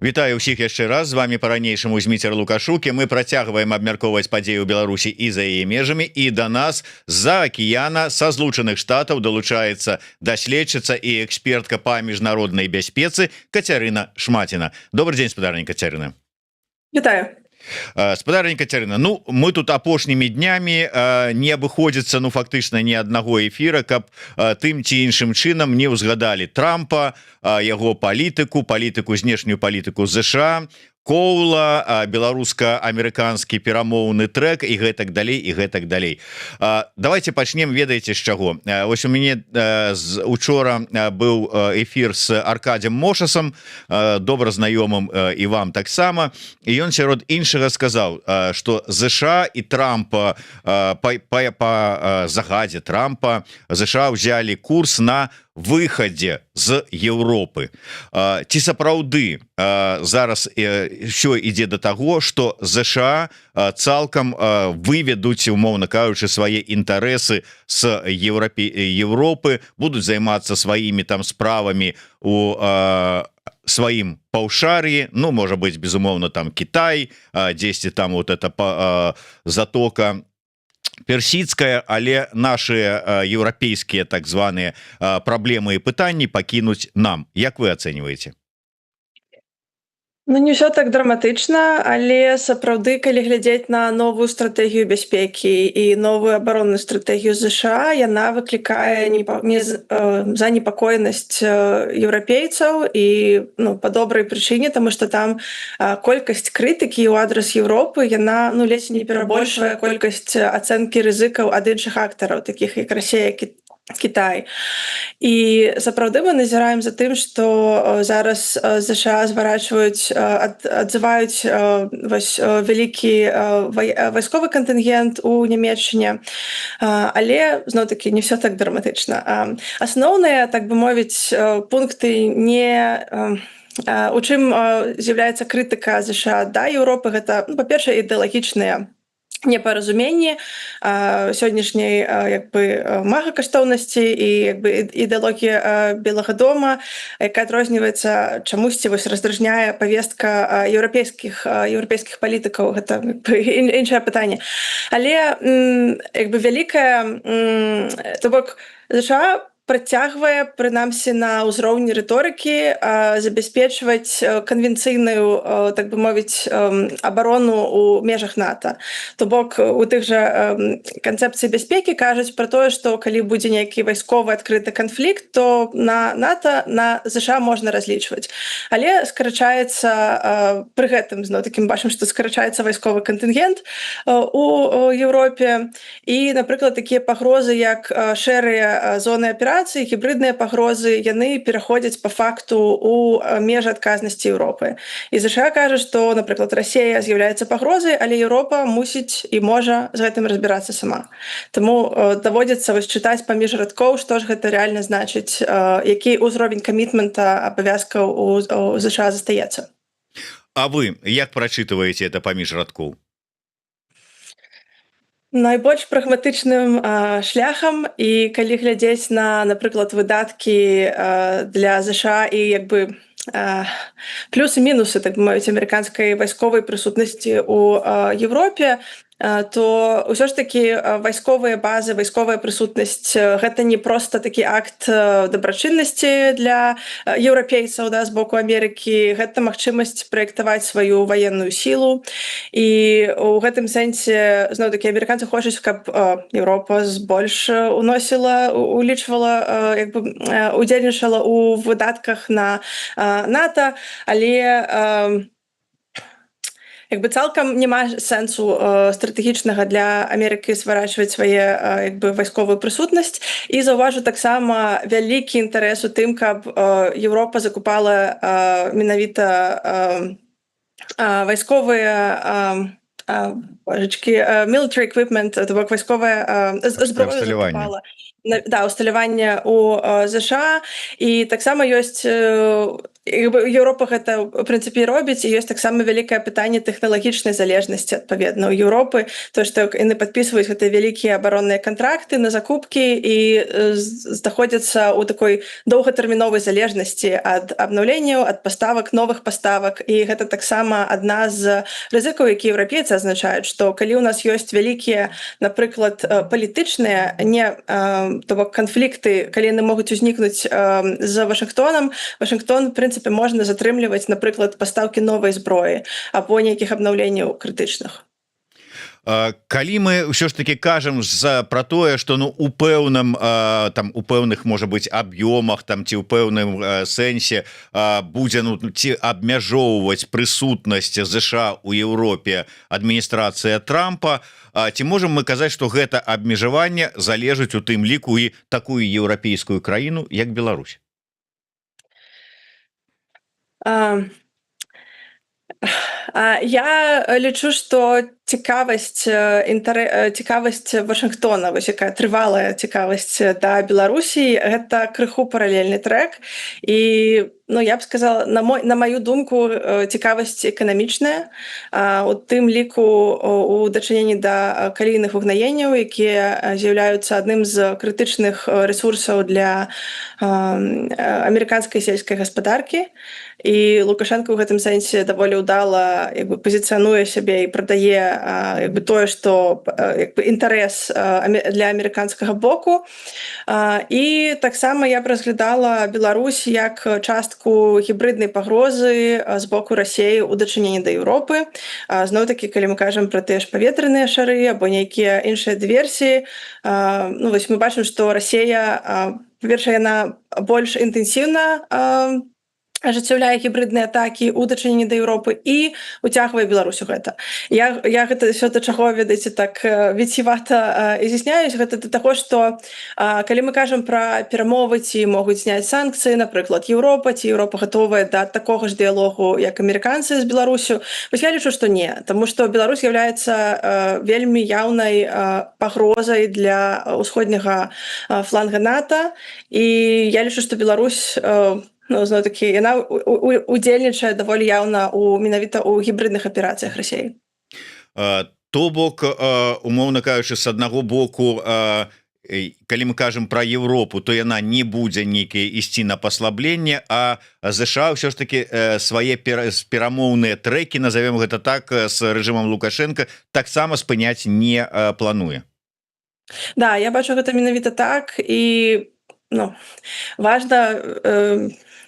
Вітаю ўсіх яшчэ раз, з вами по-ранейшаму Зміцер Лукашук, і мы працягваем абмяркоўваць падзеі ў Беларусі і за яе межамі, і да нас з-за акіяна, са Злучаных Штатаў далучаецца даследчыца і экспертка па міжнароднай бяспецы Кацярына Шмаціна. Добрый дзень, спадарня Кацярына. Вітаю. Спадарня Кацярына, ну мы тут апошнімі днямі не абыходзіцца фактычна ні аднаго эфіра, каб тым ці іншым чынам не ўзгадалі Трампа, яго палітыку знешнюю палітыку ЗША, Коула, беларуска-амерыканскі перамоўны трэк і гэтак далей. Давайте пачнем, ведаеце, з чаго. Вось у мяне учора быў эфір з Аркадзем Мошасам, добра знаёмым і вам таксама, і ён сярод іншага сказаў, што ЗША і Трампа па загадзе Трампа ЗША ўзялі курс на выхадзе з Еўропы. Ці сапраўды зараз ўсё ідзе да таго, што ЗША цалкам выведуць, умоўна кажучы, свае інтарэсы з Еўропы, будуць займацца сваімі там справамі у сваім паўшар'і, ну, можа быць, безумоўна, там Кітай, дзесьці там вот эта затока персидская, але наши еўрапейскія так званыя праблемы і пытанні пакінуць нам. Як вы ацэньваеце? Ну, не ўсё так драматычна, але сапраўды, калі глядзець на новую стратэгію бяспекі і новую абаронную стратэгію ЗША, яна выклікае занепакоенасць еўрапейцаў і па добрай прычыне, таму што там колькасць крытыкі ў адрас Еўропы, яна ледзь не перабольшвае колькасць ацэнкі рызыкаў ад іншых актараў, такіх як Расія, Кітай. І сапраўды мы назіраем за тым, што зараз ЗША адзываюць вялікі вайсковы кантынгент у Нямецчыне, але зноў-такі не ўсё так драматычна. Асноўныя, так бы мовіць, пункты у чым з'яўляецца крытыка ЗША да Еўропы, гэта, па-першае, ідэалагічныя непаразуменні сённяшняй магакаштоўнасці і ідэалогія Белага дома, якая адрозніваецца чамусьці раздражняе павестка еўрапейскіх палітыкаў, гэта іншае пытанне. Але вялікая, то бок ЗША працягвае, прынамсі на ўзроўні рыторыкі, забяспечваць канвенцыйную, так бы мовіць, абарону ў межах НАТО. То бок у тых жа канцэпцыі бяспекі кажуць пра тое, што калі будзе нейкі вайсковы адкрыты канфлікт, то на НАТО, на ЗША можна разлічваць. Але скарачаецца, пры гэтым зноў-такі мы бачым, што скарачаецца вайсковы кантынгент у Еўропе. І, напрыклад, такія пагрозы, як шэрыя зоны аперацыі, гібридныя пагрозы, яны пераходзяць па факту у межы адказнасці Еўропы. І ЗША кажа, што, напрыклад, Расія з'яўляецца пагрозай, але Еўропа мусіць і можа з гэтым разбірацца сама. Таму даводзіцца чытаць паміж радкоў, што ж гэта рэальна значыць, які ўзровень камітмента абавязкаў у ЗША застаецца. А вы як прачытваеце это паміж радкоў? Найбольш прагматычным шляхам, і калі глядзець на, напрыклад, выдаткі для ЗША і плюсы-мінусы, так бы мовіць, амерыканскай вайсковай прысутнасці ў Еўропе, то ўсё ж такі вайсковыя базы, вайсковая прысутнасць — гэта не проста такі акт дабрачыннасці для еўрапейцаў, з боку Амерыкі, гэта магчымасць праектаваць сваю ваенную сілу. І ў гэтым сэнсе, зноў-такі, амерыканцы хочуць, каб Еўропа больш улічвала, удзельнічала ў выдатках на НАТО, але цалкам няма сэнсу стратэгічнага для Амерыкі сварачваць свае вайсковую прысутнасць. І заўважу таксама вялікі інтарэс у тым, каб Еўропа закупала менавіта вайсковыя military equipment, то бок вайсковая зброю закупала. Усталяванне у ЗША. І таксама ёсць Еўропа гэта ў прынцыпе робіць, і ёсць таксама вялікае пытанне тэхналагічнай залежнасці адпаведна ў Еўропы, то што яны падпісваюць гэтыя вялікія абаронныя кантракты на закупкі і знаходзяцца ў такой доўгатэрміновай залежнасці ад абнаўленняў, ад паставак, новых паставак, і гэта таксама адна з рызыкаў, які еўрапейцы азначаюць, што калі ў нас ёсць вялікія, напрыклад, палітычныя то бок канфлікты, калі яны могуць узнікнуць з Вашынгтонам, Вашынгтон, в прынцыпе, можна затрымліваць, напрыклад, пастаўкі новай зброі або нейкіх абнаўленняў крытычных. Калі мы ўсё ж таки кажам про тое, што у пэўным там у пэўных можа быць аб'ёмах там ці ў пэўным сэнсе будзе ці абмяжоўваць прысутнасць ЗША у Еўропе адміністрацыя Трампа, ці можам мы казаць, што гэта абмежаванне залежыць у тым ліку і такую еўрапейскую краіну, як Беларусь? Я лічу, што цікавасць Вашынгтона, вось якая трывалая цікавасць да Беларусі, гэта крыху паралельны трэк. І я б сказала, на маю думку, цікавасць эканамічная, у тым ліку у дачыненні да калійных угнаенняў, якія з'яўляюцца адным з крытычных рэсурсаў для амерыканскай сельскай гаспадаркі. І Лукашенко ў гэтым сэнсе даволі ўдала пазіцыянуе сябе і прадае тое, што інтарэс для амерыканскага боку. І таксама я б разглядала Беларусь як частку гібриднай пагрозы з боку Расіі ў дачыненні да Еўропы. Зноў-такі, калі мы кажам пра тыя ж паветраныя шары або нейкія іншыя дыверсіі, вось мы бачым, што Расія, па-першае, яна больш інтэнсіўна ажыццяўляе гібридныя атакі ў дачыненні да Еўропы і уцягвае Беларусь у гэта. Я гэта ўсё да чаго, ведаеце, так віцівата изъясняюсь, гэта да таго, што калі мы кажам пра перамовы, ці могуць зняць санкцыі, напрыклад, Еўропа, ці Еўропа гатовая да такога ж дыялогу, як амерыканцы з Беларусю, вось я лічу, што не, таму што Беларусь з'яўляецца вельмі яўнай пагрозай для ўсходняга фланга НАТО, і я лічу, што Беларусь зноў-такі яна удзельнічае даволі яўна менавіта ў гібридных аперацыях Расіі. То бок, умоўна кажучы, з аднаго боку, калі мы кажам пра Еўропу, то яна не будзе нейкае ісці на паслабленне, а ЗША ўсё ж таки свае перамоўныя трэкі, назовем гэта так, з рэжымам Лукашенко таксама спыняць не плануе. Да, я бачу гэта менавіта так, і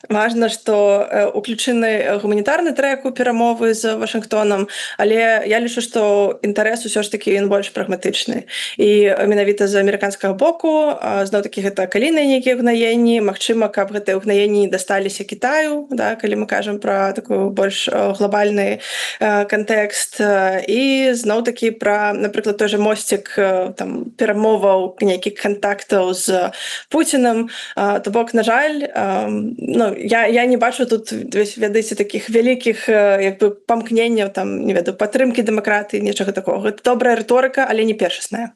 важна, што уключаны гуманітарны трэк у перамовы з Вашынгтонам, але я лічу, што інтарэс усё ж такі ён больш прагматычны. І менавіта з амерыканскага боку, зноў-такі гэта калійныя нейкія ўгнаенні, магчыма, каб гэтыя ўгнаенні дасталіся Кітаю, калі мы кажам пра такую больш глобальны кантэкст, і зноў-такі пра, напрыклад, той жа мосцік перамоваў, нейкіх кантактаў з Пуцінам. То бок, на жаль, я не бачу тут, ведаеце, такіх вялікіх памкненняў, не ведаю, падтрымкі дэмакратыі, нічога такога. Гэта добрая рыторыка, але не першасная.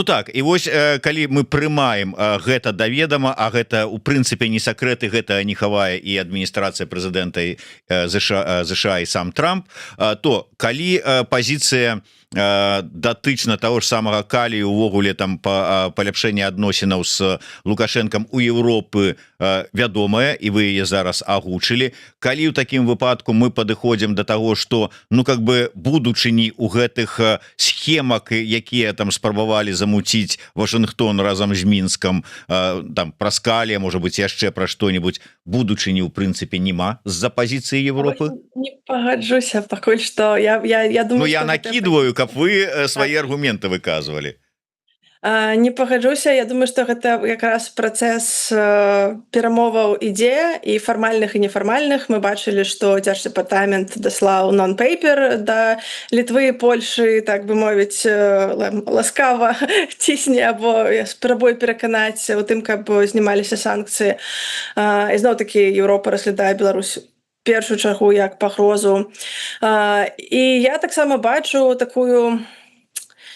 Так, і вось калі мы прымаем гэта да ведама, а гэта у прынцыпе не сакрэты, гэта не хавае і адміністрацыя прэзідэнта ЗША і сам Трамп, то калі пазіцыя датычна таго ж самага калію, увогуле там паляпшэння адносінаў з Лукашэнкам у Еўропы вядомая, і вы яе зараз агучылі. Калі ў такім выпадку мы падыходзім да таго, што будучыні ў гэтых схемах, якія там спрабавалі замуціць Вашынгтон разам з Мінскам, там праз калія, можа быць, яшчэ пра што-небудзь, будучыні ў прынцыпе няма з-за пазіцыі Еўропы? Не пагаджуся пакуль што. Я думаю, я накидываю, каб вы свае аргументы выказвалі. Не пагаджуся. Я думаю, што гэта якраз працэс перамоваў ідзе, і фармальных, і нефармальных. Мы бачылі, што Дзярждэпартамент даслаў нон-пейпер да Літвы, Польшы, так бы мовіць, ласкава цісне або спрабуе пераканаць у тым, каб знімаліся санкцыі. І зноў-такі Еўропа разглядае Беларусь першую чаргу як пагрозу. І я таксама бачу такую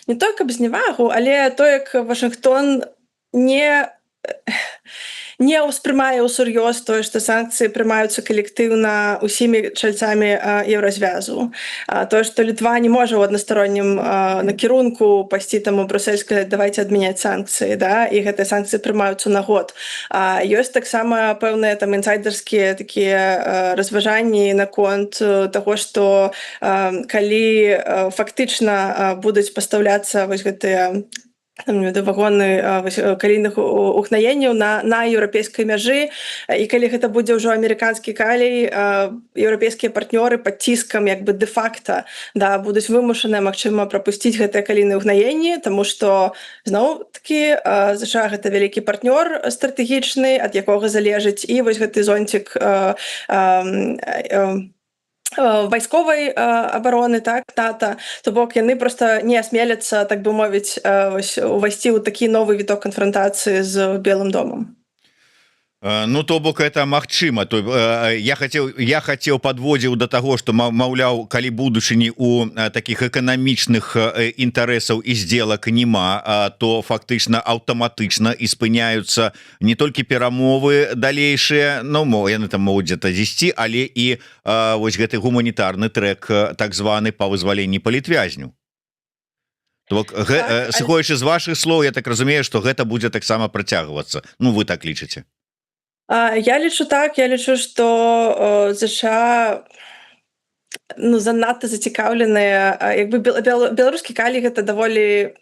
не то каб зневагу, але то, як Вашынгтон не не ўспрымае ўсур'ёз тое, што санкцыі прымаюцца калектыўна ўсімі чальцамі еўразвязу. Тое, што Літва не можа ў аднастароннім накірунку пайсці там у Брюссель сказаць давайте адмяняць санкцыі, да? І гэтыя санкцыі прымаюцца на год. Ёсць таксама пэўныя там інсайдерскія такія разважанні наконт таго, што калі фактычна будуць пастаўляцца вось гэтыя вагоны калійных ухнаенняў на еўрапейскай мяжы, і калі гэта будзе ўжо амерыканскі калій, еўрапейскія партнёры пад ціскам як бы дэ-факта будуць вымушаныя, магчыма, прапусціць гэтыя калійныя ўгнаенні, таму што зноў-такі ЗША гэта вялікі партнёр стратэгічны, ад якога залежыць і вось гэты зонцік вайсковай абароны, так, НАТО, то бок яны проста не асмеляцца, так бы мовіць, увайсці ў такі новы віток канфрантацыі з Белым домам. Ну то бок это магчыма. Я хацеў подводзіў до таго, што маўляў, калі будучыні у таких эканамічных інтарэсаў і сделак няма, то фактычна аўтаматычна і спыняюцца не толькі перамовы далейшыя, ну яны там могуць где-то дзесьці, але і вось гэты гуманітарны трэк так званы па вызваленні палітвязню. Сыходзячы з вашых слоў, я так разумею, што гэта будзе таксама працягвацца. Ну вы так лічыце? Я лічу так, я лічу, што ЗША занадта зацікаўленыя, як бы беларускі калій гэта даволі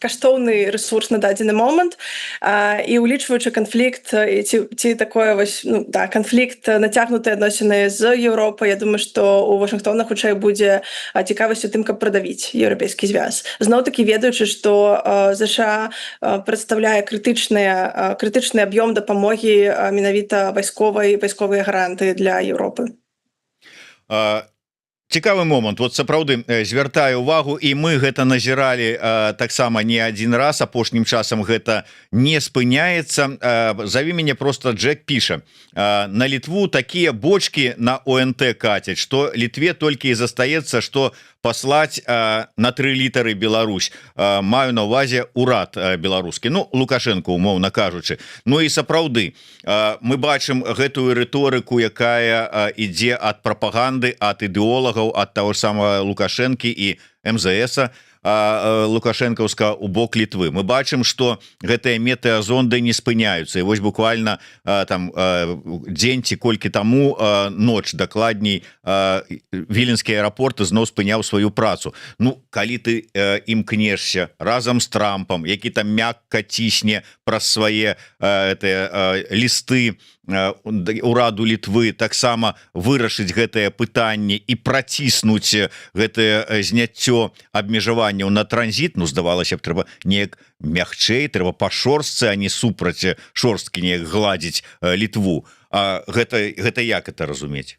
каштоўны ресурс на дадзены момант, і улічваючы канфлікт ці такое вось канфлікт, нацягнутыя адносіны з Еўропай, я думаю, што у Вашынгтона хутчэй будзе цікавасць у тым, каб прадавіць еўрапейскі звяз. Зноў-такі ведаючы, што ЗША прадстаўляе крытычны аб'ём дапамогі менавіта вайсковыя гаранты для Еўропы. Цікавы момант, вот сапраўды звяртаю увагу, і мы гэта назіралі таксама не адзін раз, апошнім часам гэта не спыняецца. Заві мяне просто Джек піша: на Літву такія бочки на ОНТ кацяць, што Літве толькі і застаецца, што паслаць на 3 літары Беларусь. Маю на ўвазе урад беларускі, Лукашенко, умоўна кажучы. Ну і сапраўды мы бачым гэтую рыторыку, якая ідзе ад прапаганды, ад ідэолагаў, ад таго самого Лукашэнкі і МЗС лукашэнкаўска у бок Літвы. Мы бачым, што гэтыя метэазонды не спыняюцца, і вось буквально там дзень ці колькі таму, ноч дакладней, віленскі аэрапорт зноў спыняў сваю працу. Ну калі ты імкнешся разам з Трампам, які там мякка цісне праз свае лісты ураду Літвы, таксама вырашыць гэтае пытанне і праціснуць гэтае зняццё абмежаванняў на транзіт, здавалася б, трэба неяк мягчэй, трэба па шорстцы, а не супраць шорсткі неяк гладзіць Літву. Гэта як это разумець?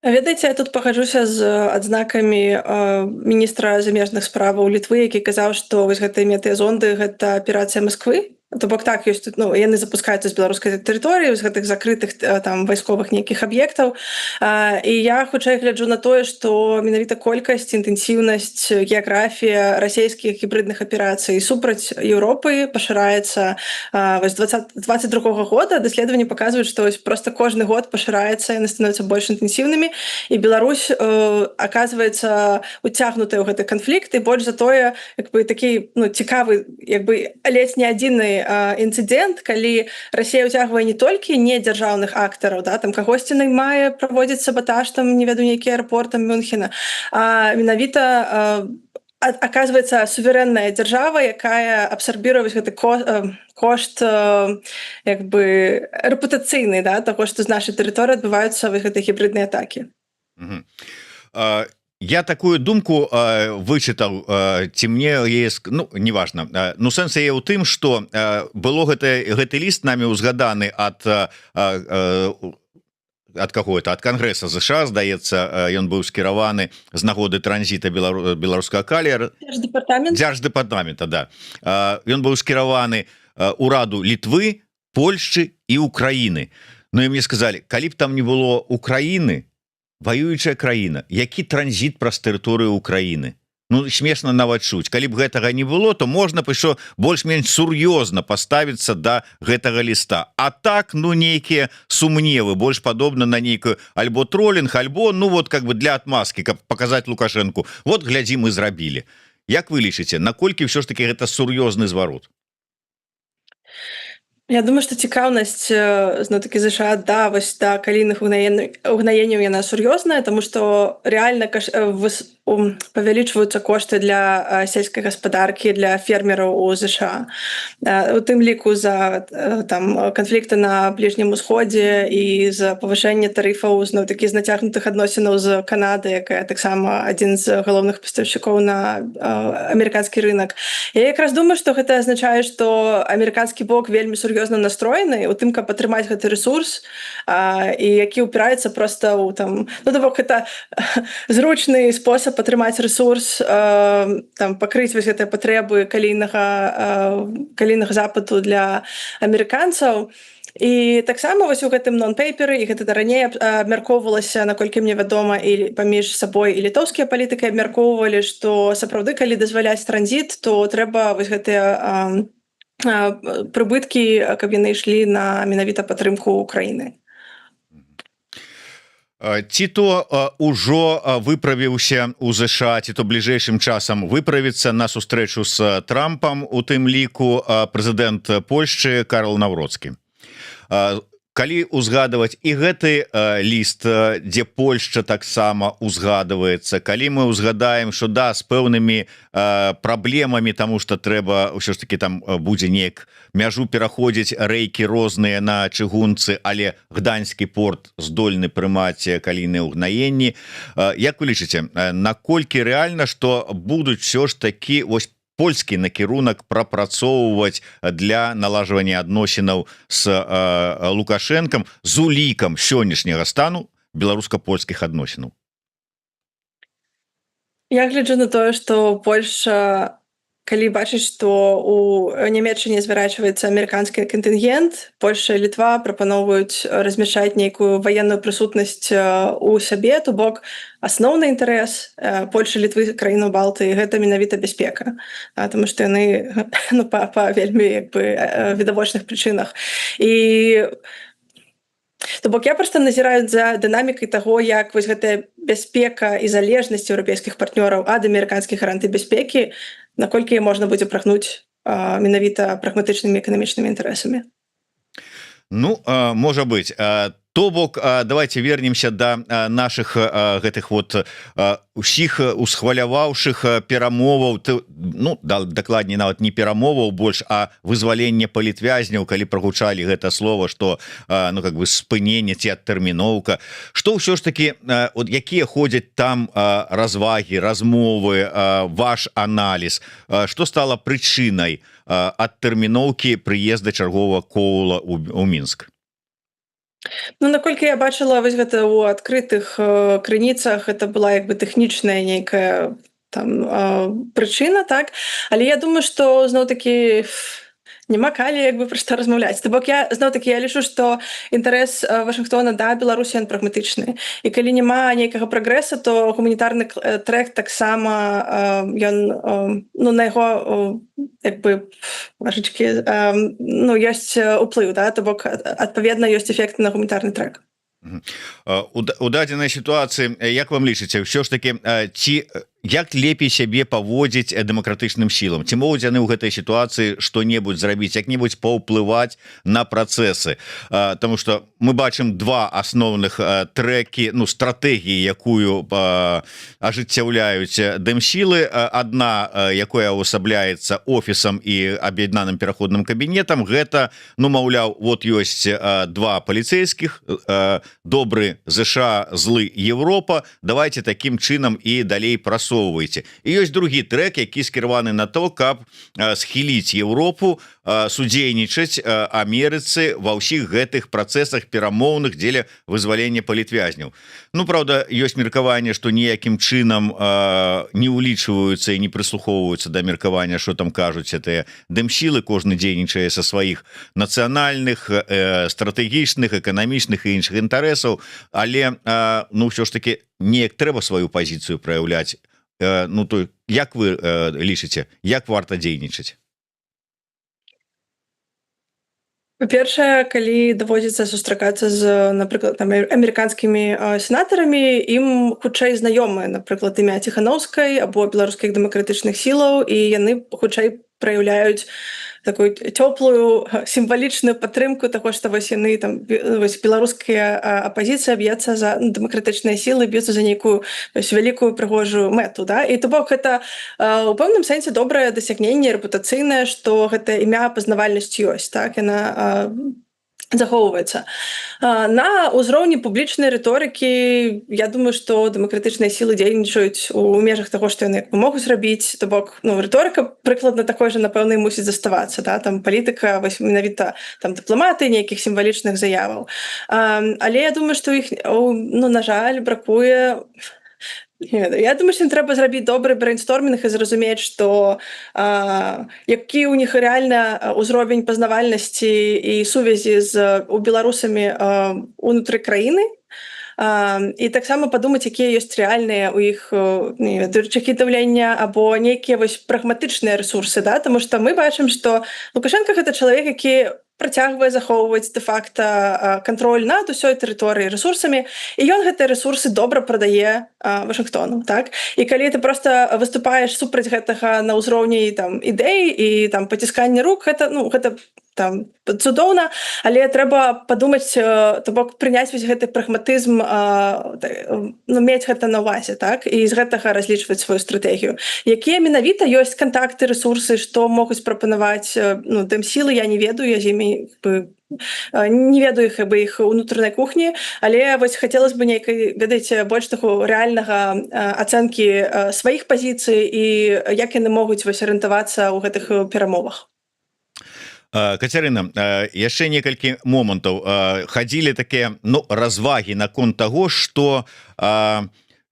Ведаеце, я тут пагаджуся з адзнакамі міністра замежных справаў Літвы, які казаў, што вось гэтыя метэазонды гэта аперацыя Масквы. То бок так, ёсць тут, яны запускаюцца з беларускай тэрыторыі, з гэтых закрытых там вайсковых нейкіх аб'ектаў. І я хутчэй гляджу на тое, што менавіта колькасць, інтэнсіўнасць, геаграфія расійскіх гібридных аперацый супраць Еўропы пашыраецца. Вось 22 года даследаванні паказваюць, што просто кожны год пашыраецца, яны становяцца больш інтэнсіўнымі, і Беларусь аказваецца уцягнутая ў гэты канфлікт, і больш за тое, як бы такі цікавы, як бы ледзь не адзіны інцыдэнт, калі Расія ўцягвае не толькі недзяржаўных актараў, там кагосьці наймае, праводзіць сабатаж, там не веду, нейкі аэрапорт Мюнхена, а менавіта аказваецца суверэнная дзяржава, якая абсарбіруе гэты кошт як бы рэпутацыйны, таго, што з нашай тэрыторыі адбываюцца гэтыя гібридныя атакі. Я такую думку вычытаў, ці мне неважна. Сэнс яе ў тым, што было гэты ліст нами ўзгаданы ад каго это? Ад Кангрэса ЗША, здаецца, ён быў скіраваны з нагоды транзіта беларускага калія. Дзярждэпартамента, да. Ён быў скіраваны ураду Літвы, Польшчы і Украіны. Ну і мне сказалі, калі б там не было Украіны, воюючая краіна, які транзіт праз тэрыторыю Украіны? Ну смешна нават чуць, калі б гэтага не было, то можна б еще больш-менш сур'ёзна паставіцца да гэтага ліста. А так, ну нейкія сумневы, больш падобна на нейкую альбо троллінг, альбо ну вот как бы для отмазки, каб показать Лукашенку, вот глядзі, мы зрабілі. Як вы лічыце, наколькі ўсё ж таки гэта сур'ёзны зварот? Я думаю, што цікаўнасць зноў-такі ЗША да вось да калійных угнаенняў яна сур'ёзная, таму што рэальна павялічваюцца кошты для сельскай гаспадаркі, для фермераў у ЗША. У тым ліку за там канфлікты на бліжнім усходзе і за павышэнне тарыфаў зноў-такі з нацягнутых адносінаў з Канады, якая таксама адзін з галоўных пастаўшчыкоў на амерыканскі рынак. Я якраз думаю, што гэта азначае, што амерыканскі бок вельмі сур'ёзна настроены у тым, каб атрымаць гэты рэсурс, і які ўпіраецца проста ў там, ну то бок гэта зручны спосаб атрымаць рэсурс, там пакрыць вось гэтыя патрэбы калійнага запыту для амерыканцаў. І таксама вось у гэтым нон-пейперы, і гэта раней абмяркоўвалася, наколькі мне вядома, і паміж сабой і літоўскія палітыкі абмяркоўвалі, што сапраўды, калі дазваляць транзіт, то трэба вось гэтыя прыбыткі, каб яны ішлі на менавіта падтрымку Украіны. Ці то ўжо выправіўся у ЗША, ці то бліжэйшым часам выправіцца на сустрэчу з Трампам, у тым ліку прэзідэнт Польшчы Карл Навроцкі. Калі узгадваць і гэты ліст, дзе Польшча таксама узгадваецца, калі мы узгадаем, што да, з пэўнымі праблемамі, таму што трэба ўсё ж таки там будзе неяк мяжу пераходзіць рэйкі розныя на чыгунцы, але гданьскі порт здольны прымаць калійныя ўгнаенні. Як вы лічыце, наколькі рэальна, што будуць ўсё ж такі вось польскі накірунак прапрацоўваць для налажвання адносінаў з Лукашэнкам з улікам сённяшняга стану беларуска-польскіх адносінаў? Я гляджу на тое, што Польша, калі бачыць, што у Нямецчыне звярачваецца амерыканскі кантынгент, Польша і Літва прапаноўваюць размяшчаць нейкую ваенную прысутнасць у сабе, то бок асноўны інтарэс Польшы, Літвы, краінаў Балтыі гэта менавіта бяспека, таму што яны ну, па вельмі відавочных прычынах. І то бок я проста назіраю за дынамікай таго, як вось гэтая бяспека і залежнасць еўрапейскіх партнёраў ад амерыканскіх гарантый бяспекі, наколькі можна будзе прагнуць менавіта прагматычнымі эканамічнымі інтарэсамі. Ну, можа быць. То бок, давайте вернемся да наших гэтых вот усіх усхваляваўшых перамоваў, ну, дакладней нават не перамоваў больш, а вызвалення палітвязняў, калі прагучалі гэта слово, што ну как бы спыненне ці адтэрміноўка. Што ўсё ж таки, от якія ходзяць там развагі, размовы, ваш аналіз, што стала прычынай адтэрміноўкі прыезда чарговага кола ў Мінск? Ну, наколькі я бачыла вось гэта ў адкрытых крыніцах, это была як бы тэхнічная нейкая там прычына, так? Але я думаю, што зноў-такі няма калі як бы пра што размаўляць. То бок я зноў-такі я лічу, што інтарэс Вашынгтона да Беларусі ён прагматычны. І калі няма нейкага прагрэса, то гуманітарны трэк таксама ён ну на яго як бы вашачкі ну ёсць уплыў, да, то бок адпаведна ёсць эфект на гуманітарны трэк. У дадзенай сітуацыі, як вам лічыце, ўсё ж таки ці як лепей сябе паводзіць дэмакратычным сілам? Ці могуць яны ў гэтай сітуацыі што-небудзь зрабіць, як-небудзь паўплываць на працэсы? Таму што мы бачым два асноўных трэкі, ну, стратэгіі, якую ажыццяўляюць дэмсілы. Адна, якая ўвасабляецца офісам і аб'яднаным пераходным кабінетам, гэта, ну, маўляў, вот ёсць два паліцэйскіх, добры ЗША, злы Европа, давайте такім чынам і далей прасоўвайце. І ёсць другі трэк, які скіраваны на то, каб схіліць Европу, судзейнічаць Амерыцы ва ўсіх гэтых працэсах перамоўных дзеля вызвалення палітвязняў. Ну, правда, ёсць меркаванне, што ніякім чынам не ўлічваюцца і не прыслухоўваюцца да меркавання, што там кажуць гэтыя дэмсілы, кожны дзейнічае са сваіх нацыянальных, стратэгічных, эканамічных і іншых інтарэсаў, але ну ўсё ж таки неяк трэба сваю пазіцыю праяўляць ну то як вы лічыце, як варта дзейнічаць? Па-першае, калі даводзіцца сустракацца з, напрыклад, там амерыканскімі сенатарамі, ім хутчэй знаёмыя, напрыклад, імя Ціханаўскай або беларускіх дэмакратычных сілаў, і яны хутчэй праяўляюць такую цёплую сімвалічную падтрымку таго, што вось яны там вось беларуская апазіцыя б'ецца за дэмакратычныя сілы, б'ецца за нейкую вялікую прыгожую мэту, да? І то бок гэта у пэўным сэнсе добрае дасягненне рэпутацыйнае, што гэта імя пазнавальнасць ёсць, так, яна захоўваецца. На ўзроўні публічнай рыторыкі я думаю, што дэмакратычныя сілы дзейнічаюць у межах таго, што яны могуць зрабіць, то бок рыторыка прыкладна такой жа, напэўна, і мусіць заставацца, да? Там палітыка вось менавіта там дыпламаты, нейкіх сімвалічных заяваў. Але я думаю, што іх на жаль бракуе. Я думаю, што ім трэба зрабіць добры брейнстормінг і зразумець, што які ў них рэальна ўзровень пазнавальнасці і сувязі у беларусамі унутры краіны, і таксама падумаць, якія ёсць рэальныя ў іх чакі даўлення або нейкія вось прагматычныя рэсурсы, да? Таму што мы бачым, што Лукашенко гэта чалавек, які працягвае захоўваць дэ-факта кантроль над усёй тэрыторыяй рэсурсамі, і ён гэтыя рэсурсы добра прадае Вашынгтону, так? І калі ты проста выступаеш супраць гэтага на ўзроўні там ідэй і там паціскання рук, гэта там цудоўна, але трэба падумаць, то бок прыняць вось гэты прагматызм, мець гэта на ўвазе, так? І з гэтага разлічваць сваю стратэгію. Якія менавіта ёсць кантакты, рэсурсы, што могуць прапанаваць дэмсілы, я не ведаю, я з імі не ведаю іх унутранай кухні, але вось хацелася бы нейкай, ведаеце, больш таго рэальнага ацэнкі сваіх пазіцый і як яны могуць вось арыентавацца ў гэтых перамовах. Кацярына, яшчэ некалькі момантаў. Хадзілі такія развагі наконт таго, што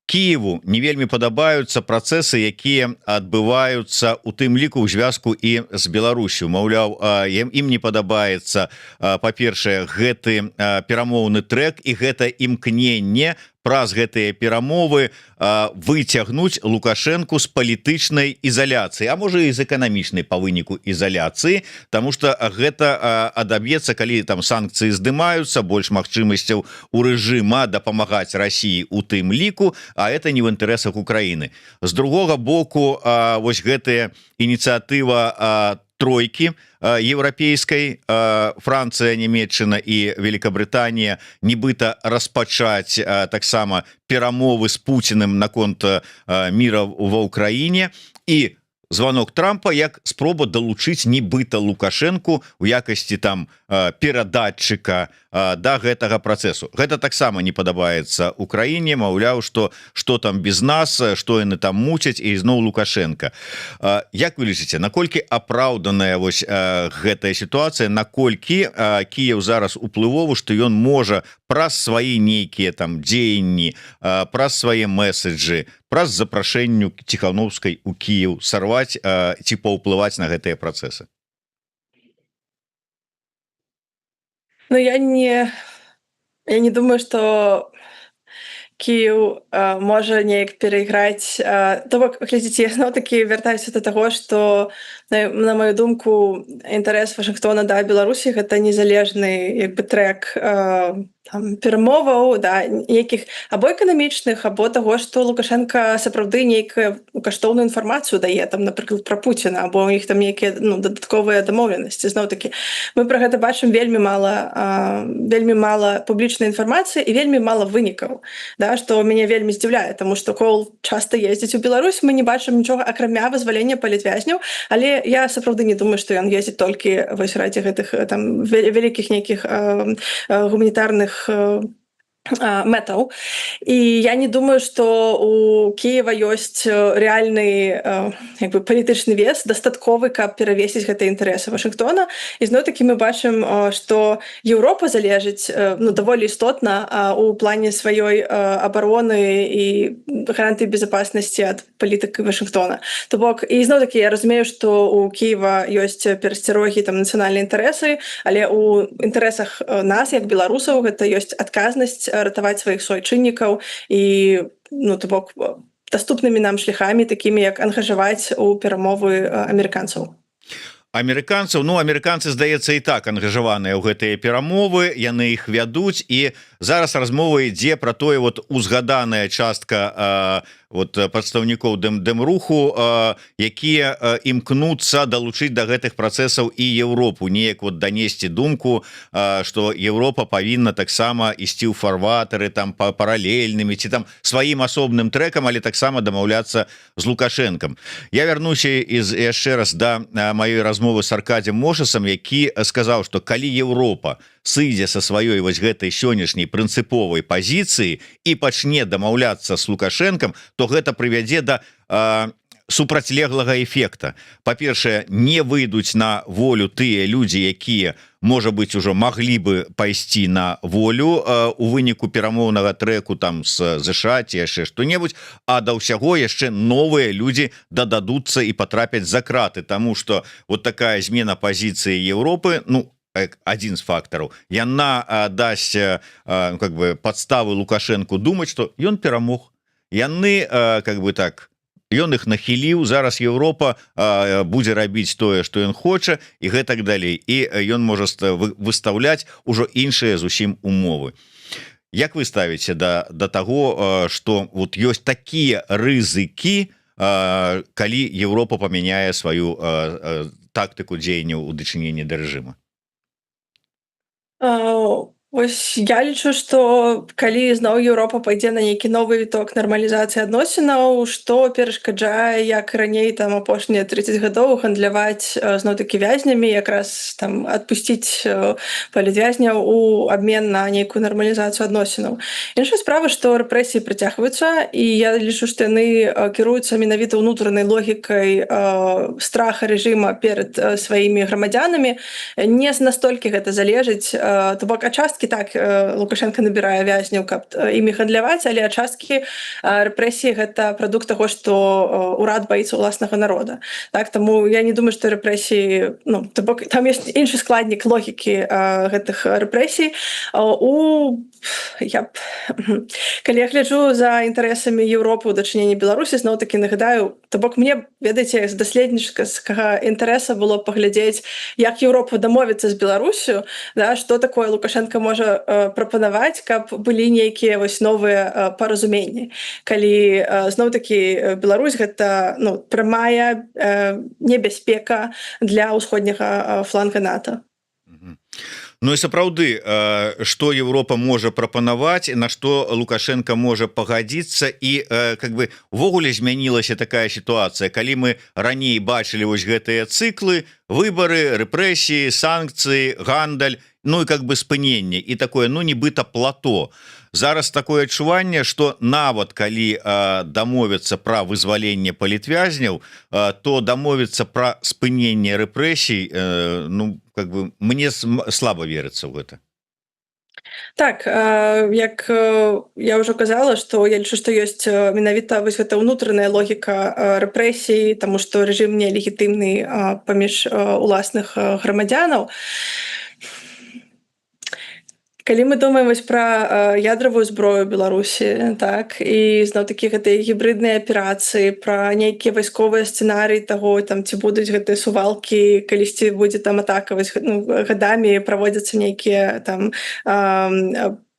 Киеву не вельмі падабаюцца працэсы, якія адбываюцца у тым ліку ў звязку і з Беларусю. Маўляў, ім не падабаецца, па-першае, гэты перамоўны трэк і гэта імкненне праз гэтыя перамовы выцягнуць Лукашенку з палітычнай ізаляцыі, а можа і з эканамічнай па выніку ізаляцыі, таму што гэта адаб'ецца, калі там санкцыі здымаюцца, больш магчымасцяў у рэжыма дапамагаць Расіі у тым ліку, а это не ў інтарэсах Украіны. З другога боку, вось гэтая ініцыятыва тройкі еўрапейскай, Францыя, Нямецчына і Великабрытанія, нібыта распачаць таксама перамовы з Пуціным наконт міра ва ўкраіне, і званок Трампа як спроба далучыць нібыта Лукашенку у якасці там перадатчыка да гэтага працэсу. Гэта таксама не падабаецца Украіне, маўляў, што там без нас, што яны там муцяць, і зноў Лукашенко. Як вы лічыце, наколькі апраўданая вось гэтая сітуацыя, наколькі Кіеў зараз уплывовы, што ён можа праз свае нейкія там дзеянні, праз свае месседжы, праз запрашэнню Ціханаўскай у Кіеў сарваць ці паўплываць на гэтыя працэсы? Я не думаю, што Киев можа неяк перайграць. То бок, глядзіце, я зноў-такі вяртаюся да таго, што, на маю думку, інтарэс Вашынгтона да Беларусі гэта незалежны трэк перамоваў, да, нейкіх або эканамічных, або таго, што Лукашенко сапраўды нейкую каштоўную інфармацыю дае, там, напрыклад, пра Пуціна, або ў іх там нейкія дадатковыя дамоўленасці. Зноў-такі мы пра гэта бачым вельмі мала публічнай інфармацыі і вельмі мала вынікаў, да, што мяне вельмі здзіўляе, таму што Коул часта ездзіць у Беларусь, мы не бачым нічога акрамя вызвалення палітвязняў, але я сапраўды не думаю, што ён ездзіць толькі вось раді гэтых там вялікіх нейкіх гуманітарных мэтаў. І я не думаю, што у Кіева ёсць рэальны палітычны вес, дастатковы, каб перавесіць гэтыя інтарэсы Вашынгтона. І зноў-такі мы бачым, што Еўропа залежыць даволі істотна у плане сваёй абароны і гарантыі безопасности ад палітыкі Вашынгтона. То бок, і зноў-такі я разумею, што у Кіева ёсць перасцярогі там нацыянальныя інтарэсы, але у інтарэсах нас, як беларусаў, гэта ёсць адказнасць ратаваць сваіх суайчыннікаў і, то бок, даступнымі нам шляхамі, такімі як ангажаваць у перамовы амерыканцаў. Амерыканцаў, ну амерыканцы, здаецца, і так ангажаваныя ў гэтыя перамовы, яны іх вядуць, і зараз размова ідзе пра тое, вот узгаданая частка вот прадстаўнікоў дэмруху, якія імкнуцца далучыць да гэтых працэсаў і Еўропу, неяк вот данесці думку, што Еўропа павінна таксама ісці ў фарватары там паралельнымі ці там сваім асобным трэкам, але таксама дамаўляцца з Лукашэнкам. Я вярнуся яшчэ раз да маёй размовы з Аркадзем Мошасам, які сказаў, што калі Еўропа сыдзе са сваёй вось гэтай сённяшняй прынцыповай пазіцыі і пачне дамаўляцца з Лукашэнкам, то гэта прывядзе да супрацьлеглага эфекта. Па-першае, не выйдуць на волю тыя людзі, якія, можа быць, ужо маглі бы пайсці на волю у выніку перамоўнага трэку там з ЗША ці яшчэ што-небудзь, а да ўсяго яшчэ новыя людзі дададуцца і патрапяць за краты, таму што вот такая змена пазіцыі Еўропы, ну, один з фактараў, яна дасць как бы падставы Лукашэнку думаць, што ён перамог. Яны как бы так, ён іх нахіліў, зараз Еўропа будзе рабіць тое, што ён хоча, і гэтак далей. І ён можа выстаўляць ужо іншыя зусім умовы. Як вы ставіце да таго, што вот ёсць такія рызыкі, калі Еўропа памяняе сваю тактыку дзеянняў у дачыненні да рэжыма? Вось я лічу, што калі зноў Еўропа пайдзе на нейкі новы віток нармалізацыі адносінаў, што перашкаджае, як раней там апошнія 30 гадоў гандляваць зноў-такі вязнямі, якраз там адпусціць палітвязняў у абмен на нейкую нармалізацыю адносінаў. Іншая справа, што рэпрэсіі працягваюцца, і я лічу, што яны кіруюцца менавіта ўнутранай логікай страха рэжыма перад сваімі грамадзянамі. Не настолькі гэта залежыць, то бок ад часткі так Лукашенко набірае вязняў, каб імі гандляваць, але ад часткі рэпрэсіі гэта прадукт таго, што ўрад баіцца ўласнага народа. Так, таму я не думаю, што рэпрэсіі, ну, то бок там ёсць іншы складнік логікі гэтых рэпрэсій. Калі я гляджу за інтарэсамі Еўропы ў дачыненні Беларусі, зноў-такі нагадаю, то бок мне, ведаеце, з даследніцкага інтарэса было паглядзець, як Еўропа дамовіцца з Беларусю, да, што такое Лукашенко можа прапанаваць, каб былі нейкія вось новыя паразуменні. Калі зноў-такі Беларусь гэта, ну, прамая небяспека для ўсходняга фланга НАТО. Ну і сапраўды, што Еўропа можа прапанаваць, на што Лукашенко можа пагадзіцца, і как бы увогуле змянілася такая сітуацыя, калі мы раней бачылі вось гэтыя цыклы, выбары, рэпрэсіі, санкцыі, гандаль, ну і как бы спыненне, і такое, ну, нібыта плато. Зараз такое адчуванне, што нават калі дамовіцца пра вызваленне палітвязняў, то дамовіцца пра спыненне рэпрэсій, ну, как бы мне слаба верыцца ў гэта. Так, як я ўжо казала, што я лічу, што ёсць менавіта вось гэта ўнутраная логіка рэпрэсій, таму што рэжым нелегітымны паміж уласных грамадзянаў. Калі мы думаем вось пра ядравую зброю Беларусі, так, і зноў-такі гэтыя гібрыдныя аперацыі, пра нейкія вайсковыя сцэнарыі таго, там, ці будуць гэтыя сувалкі, калісьці будзе там атака, вось, ну, гадамі праводзяцца нейкія там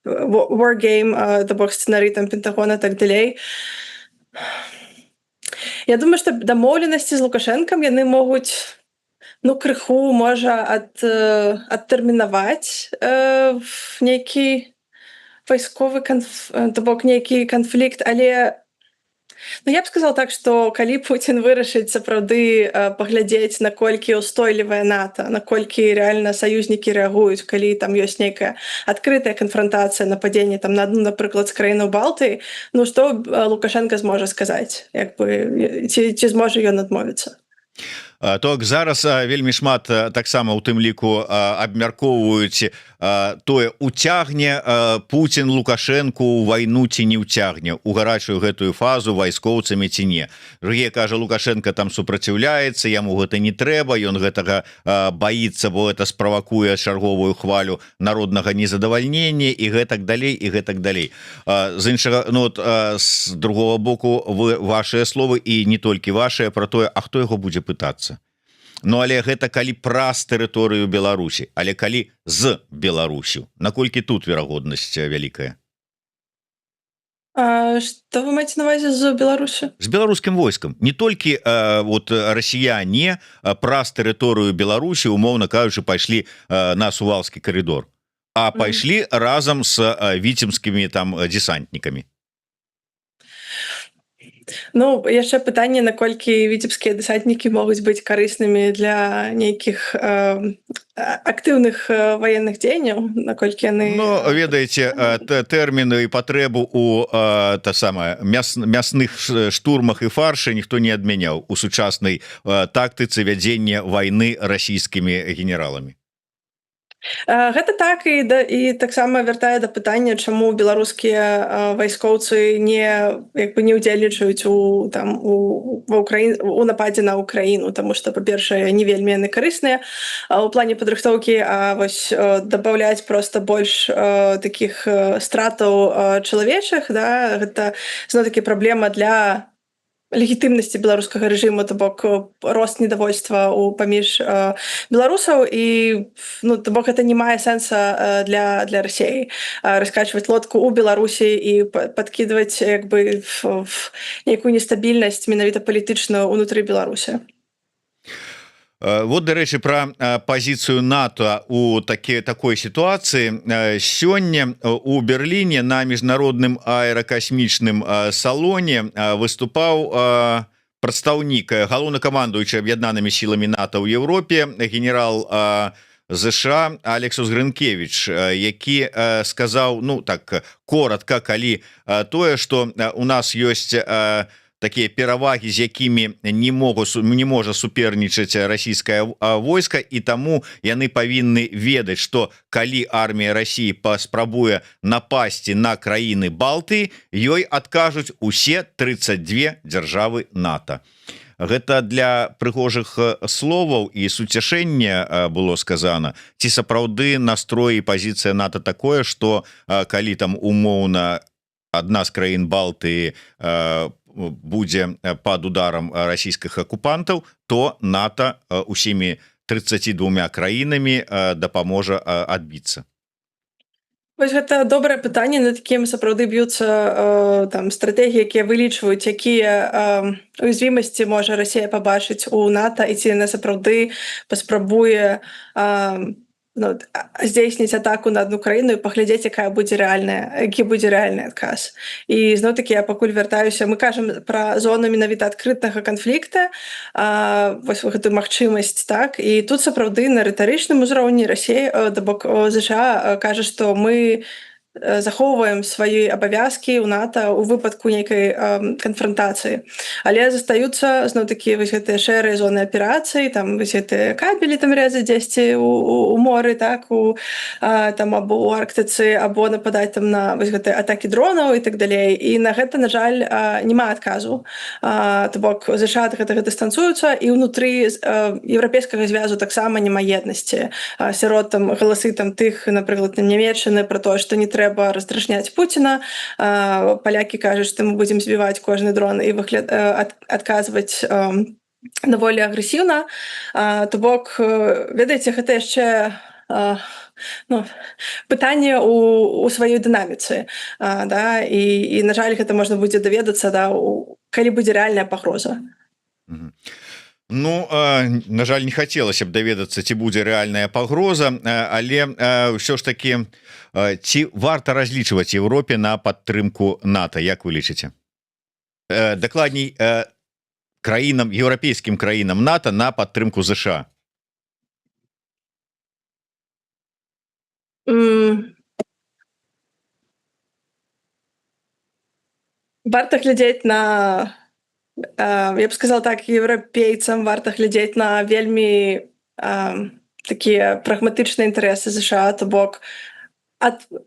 wargame, то бок сцэнарый там Пентагона, так далей. Я думаю, што дамоўленасці з Лукашэнкам яны могуць, ну, крыху можа адтэрмінаваць нейкі вайсковы то бок нейкі канфлікт, але ну, я б сказала так, што калі Пуцін вырашыць сапраўды паглядзець, наколькі ўстойлівая НАТО, наколькі рэальна саюзнікі рэагуюць, калі там ёсць нейкая адкрытая канфрантацыя, нападзенне там на адну, напрыклад, з краінаў Балтыі, ну што Лукашенко зможа сказаць, як бы, ці зможа ён адмовіцца? То зараз вельмі шмат таксама у тым ліку абмяркоўваюць тое, уцягне Путін Лукашенко у вайну ці не ўцягне у гарачую гэтую фазу вайскоўцамі ці не. Другие кажа, Лукашенко там супраціўляецца, яму гэта не трэба, ён гэтага баіцца, бо это справакуе чарговую хвалю народнага незадавальнення і гэтак далей і гэтак далей. З іншага, ну, з другого боку, вы вашыя словы і не толькі вашыя про тое, а хто яго будзе пытацца. Ну, але гэта калі праз тэрыторыю Беларусі, але калі з Беларусю, наколькі тут верагоднасць вялікая? Што вы маеце на ўвазе з Беларусю? З беларускім войскам. Не толькі вот расіяне праз тэрыторыю Беларусі, умоўна кажучы, пайшлі на Сувалскі каридор, а пайшлі разам з віцебскімі там десантнікамі. Ну, яшчэ пытанне, наколькі віцебскія дэсантнікі могуць быць карыснымі для нейкіх актыўных ваенных дзеянняў, наколькі яны... Ну, ведаеце, тэрміны і патрэбу у мясных штурмах і фаршы ніхто не адмяняў у сучаснай тактыцы вядзення вайны расійскімі генераламі. Гэта так, і таксама вяртае да пытання, чаму беларускія вайскоўцы не ўдзельнічаюць у нападзе на Украіну, таму што, па-першае, не вельмі яны карысныя у плане падрыхтоўкі, а вось дабаўляць проста больш такіх стратаў чалавечых, да, гэта зноў-такі праблема для легітымнасці беларускага рэжыму, то бок рост недовольства паміж беларусаў, і ну, то бок гэта не мае сэнса для Расіі раскачваць лодку ў Беларусі і падкідваць як бы нейкую нестабільнасць менавіта палітычную ўнутры Беларусі. Вот, дарэчы, пра пазіцыю НАТО у такой сітуацыі. Сёння у Берліне на міжнародным аэракасмічным салоне выступаў прадстаўнік, галоўнакамандуючы аб'яднанымі сіламі НАТО ў Еўропе, генерал ЗША Алексус Грынкевіч, які сказаў, ну так коротка, калі тое, што у нас ёсць такія перавагі, з якімі не можа супернічаць расійскае войска, і таму яны павінны ведаць, што калі армія Расіі паспрабуе напасці на краіны Балтыі, ёй адкажуць усе 32 дзяржавы НАТО. Гэта для прыгожых словаў і суцяшэння было сказана, ці сапраўды настрой і пазіцыя НАТО такое, што калі там умоўна адна з краін Балтыі будзе пад ударам расійскіх акупантаў, то НАТО усімі 32 краінамі дапаможа адбіцца. Вось гэта добрае пытанне, над якім сапраўды б'юцца стратэгіі, якія вылічваюць, якія уязвімасці можа Расія пабачыць у НАТО, і ці яна сапраўды паспрабуе здзейсніць атаку на одну краіну і паглядзець, які будзе рэальны адказ. І зноў-такі я пакуль вяртаюся, мы кажам пра зону менавіта адкрытага канфлікта, вось гэтую магчымасць, так, і тут сапраўды на рытарычным узроўні Расія, да бок ЗША кажа, што мы захоўваем свае абавязкі ў НАТО ў выпадку нейкай канфрантацыі. Але застаюцца зноў-такі вось гэтыя шэрыя зоны аперацый, там вось гэтыя кабелі там рэзаць дзесьці у моры, так, там або ў Арктыцы, або нападаць там на вось гэтыя атакі дронаў і так далей. І на гэта, на жаль, няма адказу. То бок ЗША ад гэтага дыстанцуюцца, і ўнутры еўрапейскага звязу таксама няма еднасці. Сярод там галасы там тых, напрыклад, Нямецчыны пра тое, што не трэба раздражняць Пуціна. Палякі кажуць, што мы будзем збіваць кожны дрон і адказваць даволі агрэсіўна. То бок, ведаеце, гэта яшчэ пытанне у сваёй дынаміцы. І, на жаль, гэта можна будзе даведацца, калі будзе рэальная пагроза. Ну, на жаль, не хацелася б даведацца, ці будзе рэальная пагроза, але ўсё ж такі, ці варта разлічваць Еўропе на падтрымку НАТО, як вы лічыце? Дакладней, еўрапейскім краінам НАТО на падтрымку ЗША. Варта глядзець на я б сказала так, еўрапейцам варта глядзець на вельмі такія прагматычныя інтарэсы ЗША, то бок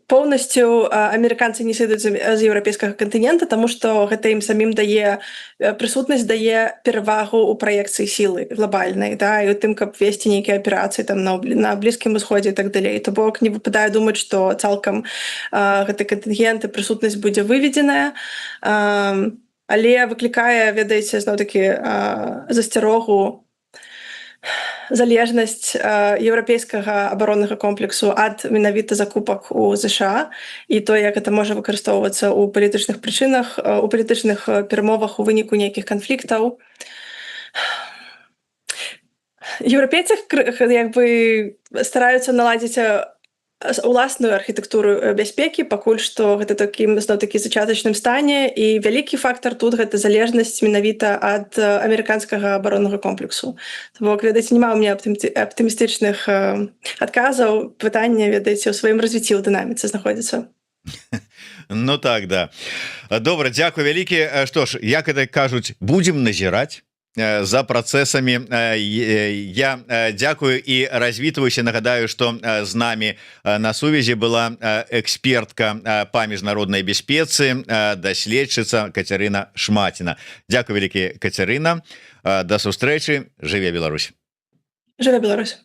поўнасцю амерыканцы не сыдуць з еўрапейскага кантынента, таму што гэта ім самім дае прысутнасць, дае перавагу ў праекцыі сілы глобальнай, да, і у тым, каб весці нейкія аперацыі там на блізкім усходзе і так далей. То бок не выпадае думаць, што цалкам гэты кантынгент і прысутнасць будзе выведзеная, але выклікае, ведаеце, зноў-такі засцярогу залежнасць еўрапейскага абароннага комплексу ад менавіта закупак у ЗША і то, як гэта можа выкарыстоўвацца ў палітычных прычынах, у палітычных перамовах у выніку нейкіх канфліктаў. Еўрапейцы як бы стараюцца наладзіць уласную архітэктуру бяспекі, пакуль што гэта такім зноў-такі зачатачным стане, і вялікі фактар тут гэта залежнасць менавіта ад амерыканскага абароннага комплексу. Бок, ведаеце, няма ў мяне аптымістычных адказаў, пытанне, ведаеце, у сваім развіцці ў дынаміцы знаходзіцца. Ну так, да. Добра, дзякуй вялікі. Што ж, як это кажуць, будзем назіраць за працэсамі. Я дзякую і развітваюся, нагадаю, што з намі на сувязі была экспертка па міжнароднай бяспецы, даследчыца Кацярына Шмаціна. Дзякуй вялікі, Кацярына. Да сустрэчы. Жыве Беларусь. Жыве Беларусь.